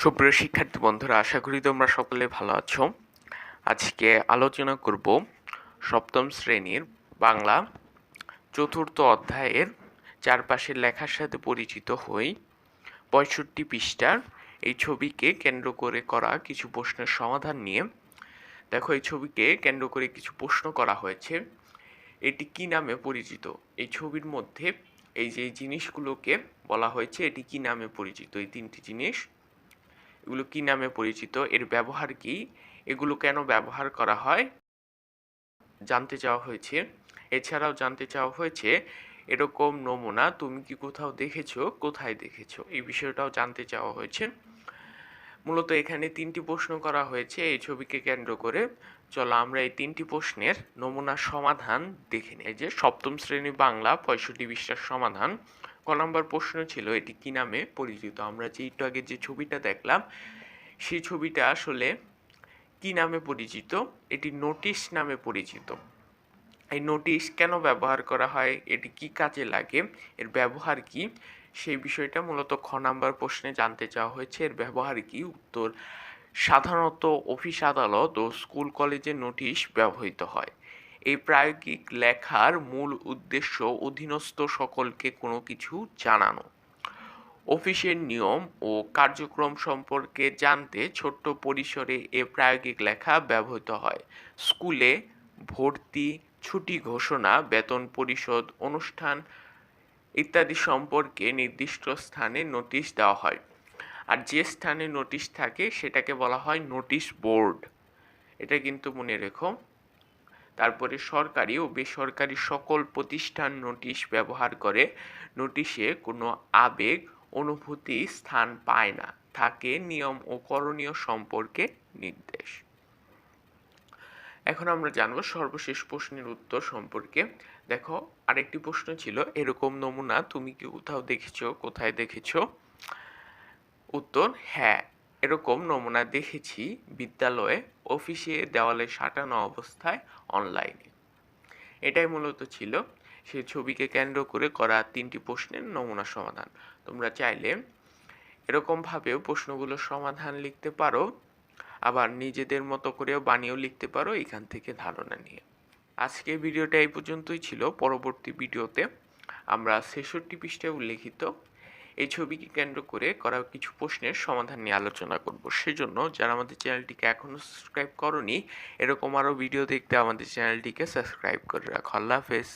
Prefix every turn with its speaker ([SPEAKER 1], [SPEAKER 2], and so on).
[SPEAKER 1] সুপ্রিয় শিক্ষার্থী বন্ধুরা, আশা করি তোমরা সকলে ভালো আছো। আজকে আলোচনা করব সপ্তম শ্রেণীর বাংলা চতুর্থ অধ্যায়ের চারপাশের লেখার সাথে পরিচিত হই। ৬৫ পৃষ্ঠার এই ছবিকে কেন্দ্র করে করা কিছু প্রশ্নের সমাধান নিয়ে। দেখো, এই ছবিকে কেন্দ্র করে কিছু প্রশ্ন করা হয়েছে। এটি কি নামে পরিচিত? এই ছবির মধ্যে এই যে জিনিসগুলোকে বলা হয়েছে এটি কি নামে পরিচিত? এই তিনটি জিনিস, এগুলো কি নামে পরিচিত, এর ব্যবহার কি, এগুলো কেন ব্যবহার করা হয় জানতে চাওয়া হয়েছে। এছাড়াও জানতে চাওয়া হয়েছে এরকম নমুনা তুমি কি কোথাও দেখেছো, কোথায় দেখেছো, এই বিষয়টাও জানতে চাওয়া হয়েছে। মূলত এখানে তিনটি প্রশ্ন করা হয়েছে এই ছবিকে কেন্দ্র করে। চলো আমরা এই তিনটি প্রশ্নের নমুনা সমাধান দেখে নিই। যে সপ্তম শ্রেণী বাংলা ৬৫ পৃষ্ঠার সমাধান। ক নম্বর প্রশ্ন ছিল এটি কি নামে পরিচিত। আমরা যে একটু আগে যে ছবিটা দেখলাম সেই ছবিটা আসলে কি নামে পরিচিত? এটি নোটিশ নামে পরিচিত। এই নোটিশ কেন ব্যবহার করা হয়, এটি কি কাজে লাগে, এর ব্যবহার কি, সেই বিষয়টা মূলত খ নাম্বার প্রশ্নে জানতে চাওয়া হয়েছে। এর ব্যবহার কি? উত্তর: সাধারণত অফিস আদালত ও স্কুল কলেজে নোটিশ ব্যবহৃত হয়। এই প্রায়োগিক লেখার মূল উদ্দেশ্য অধীনস্থ সকলকে কোনো কিছু জানানো। অফিসের নিয়ম ও কার্যক্রম সম্পর্কে জানতে ছোট্ট পরিসরে এ প্রায়োগিক লেখা ব্যবহৃত হয়। স্কুলে ভর্তি, ছুটি ঘোষণা, বেতন পরিশোধ, অনুষ্ঠান ইত্যাদি সম্পর্কে নির্দিষ্ট স্থানে নোটিশ দেওয়া হয়। আর যে স্থানে নোটিশ থাকে সেটাকে বলা হয় নোটিশ বোর্ড। এটা কিন্তু মনে রেখো। তারপরে সরকারি ও বেসরকারি সকল প্রতিষ্ঠান নোটিশ ব্যবহার করে। নোটিশে কোনো আবেগ, অনুভূতি স্থান পায় না, থাকে নিয়ম ও করণীয় সম্পর্কে নির্দেশ। এখন আমরা জানবো সর্বশেষ প্রশ্নের উত্তর সম্পর্কে। দেখো, আরেকটি প্রশ্ন ছিল এরকম নমুনা তুমি কি কোথাও দেখেছো, কোথায় দেখেছো? উত্তর: হ্যাঁ, এরকম নমুনা দেখেছি বিদ্যালয়ে, অফিসে, দেওয়ালে সাঁটানো অবস্থায়, অনলাইনে। এটাই মূলত ছিল সেই ছবিকে কেন্দ্র করে করা তিনটি প্রশ্নের নমুনা সমাধান। তোমরা চাইলে এরকমভাবেও প্রশ্নগুলোর সমাধান লিখতে পারো, আবার নিজেদের মতো করেও বানিয়েও লিখতে পারো এখান থেকে ধারণা নিয়ে। আজকে ভিডিওটা এই পর্যন্তই ছিল। পরবর্তী ভিডিওতে আমরা ৬৬ পৃষ্ঠায় উল্লেখিত এই ছবিকে কেন্দ্র করে করা কিছু প্রশ্নের সমাধান নিয়ে আলোচনা করব। সেজন্য যারা আমাদের চ্যানেলটিকে এখনও সাবস্ক্রাইব করোনি, এরকম আরও ভিডিও দেখতে আমাদের চ্যানেলটিকে সাবস্ক্রাইব করে রাখো। আল্লাহ হাফেজ।